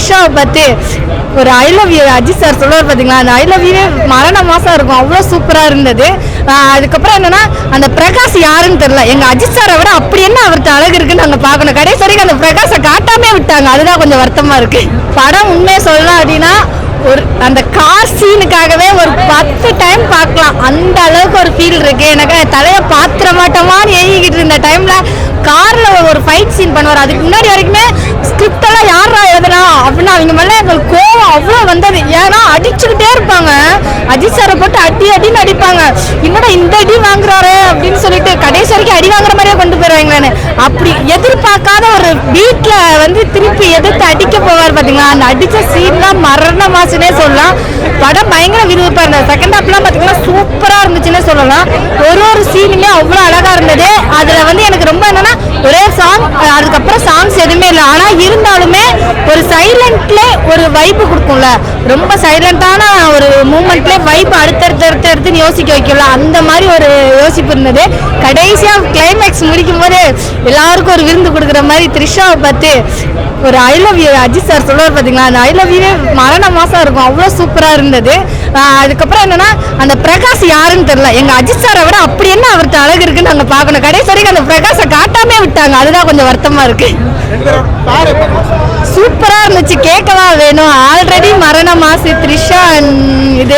த்ரிஷாவை பற்றி ஒரு I love you Ajith sir சொல்லுவார் பார்த்தீங்களா, அந்த ஐ லவ் யூவே மரண மாதம் இருக்கும், அவ்வளோ சூப்பராக இருந்தது. அதுக்கப்புறம் என்னன்னா அந்த பிரகாஷ் யாருன்னு தெரியல, எங்கள் அஜித் சாரை விட அப்படி என்ன அவர்கிட்ட அழகு இருக்குன்னு நாங்கள் பார்க்கணும். கடைசி வரைக்கும் அந்த பிரகாஷை காட்டாமே விட்டாங்க, அதுதான் கொஞ்சம் வருத்தமாக இருக்கு. படம் உண்மையை சொல்லலாம் அப்படின்னா ஒரு அந்த கார் சீனுக்காகவே ஒரு 10 டைம் பார்க்கலாம், அந்த அளவுக்கு ஒரு ஃபீல் இருக்கு. எனக்கு தலையை பாத்திர மாட்டோமான்னு ஏங்கிக்கிட்டு இருந்த டைம்ல கார்ல ஒரு ஃபைட் சீன் பண்ணுவார். அதுக்கு முன்னாடி வரைக்குமே ஸ்கிரிப்ட் எல்லாம் யாரா எழுதுனா அப்படின்னு அவங்க மேலே எங்களுக்கு கோவம் அவ்வளோ வந்தது. ஏன்னா அடிச்சுக்கிட்டே இருப்பாங்க, அஜித் சாரை போட்டு அடின்னு அடிப்பாங்க. என்னடா இந்த அடி வாங்குறாரு அப்படின்னு சொல்லிட்டு கடைசி வரைக்கும் அடி வாங்குற மாதிரியே கொண்டு போயிருவாங்களான்னு. அப்படி எதிர்பார்க்காத ஒரு வீட்ல திருப்பி எதிர்த்து அடிக்க போவார் பார்த்தீங்களா, அந்த அடிச்ச சீன்லாம் மரண மாசுனே சொல்லலாம். படம் பயங்கர விறுவிறுப்பா இருந்தது. செகண்ட் ஹாப்லாம் பார்த்தீங்கன்னா சூப்பராக இருந்துச்சுன்னே சொல்லலாம். ஒரு சீனுமே அவ்வளோ அழகா இருந்தது. அதில் எனக்கு ரொம்ப என்னன்னா ஒரே சாங், அதுக்கப்புறம் சாங்ஸ் எதுவுமே இல்லை. ஆனால் இருந்தாலுமே ஒரு சைலண்ட்ல ஒரு வைப்பு கொடுக்கும்ல, ரொம்ப சைலண்டான ஒரு மூமெண்ட்ல வைப்பு அடுத்தடுத்து யோசிக்க வைக்கல, அந்த மாதிரி ஒரு யோசிப்பு இருந்தது. கடைசியாக கிளைமேக்ஸ் முடிக்கும் போது எல்லாருக்கும் ஒரு விருந்து கொடுக்குற மாதிரி த்ரிஷாவை பற்றி ஒரு I love you Ajith sir சொல்லுவார் பார்த்தீங்களா, அந்த ஐ லவ் யூவே மரண மாதம் இருக்கும், அவ்வளோ சூப்பராக இருந்தது. அதுக்கப்புறம் என்னன்னா அந்த பிரகாஷ் யாருன்னு தெரியல, எங்கள் அஜித் சாரை விட அப்படி என்ன அவர்கிட்ட அழகு இருக்குன்னு நாங்கள் பார்க்கணும். கடைசி வரைக்கும் அந்த பிரகாஷை காட்டாமே விட்டாங்க, அதுதான் கொஞ்சம் வருத்தமா இருக்கு. சூப்பரா இருந்துச்சு, கேட்கவா வேணும். ஆல்ரெடி மரண மாசு த்ரிஷா இது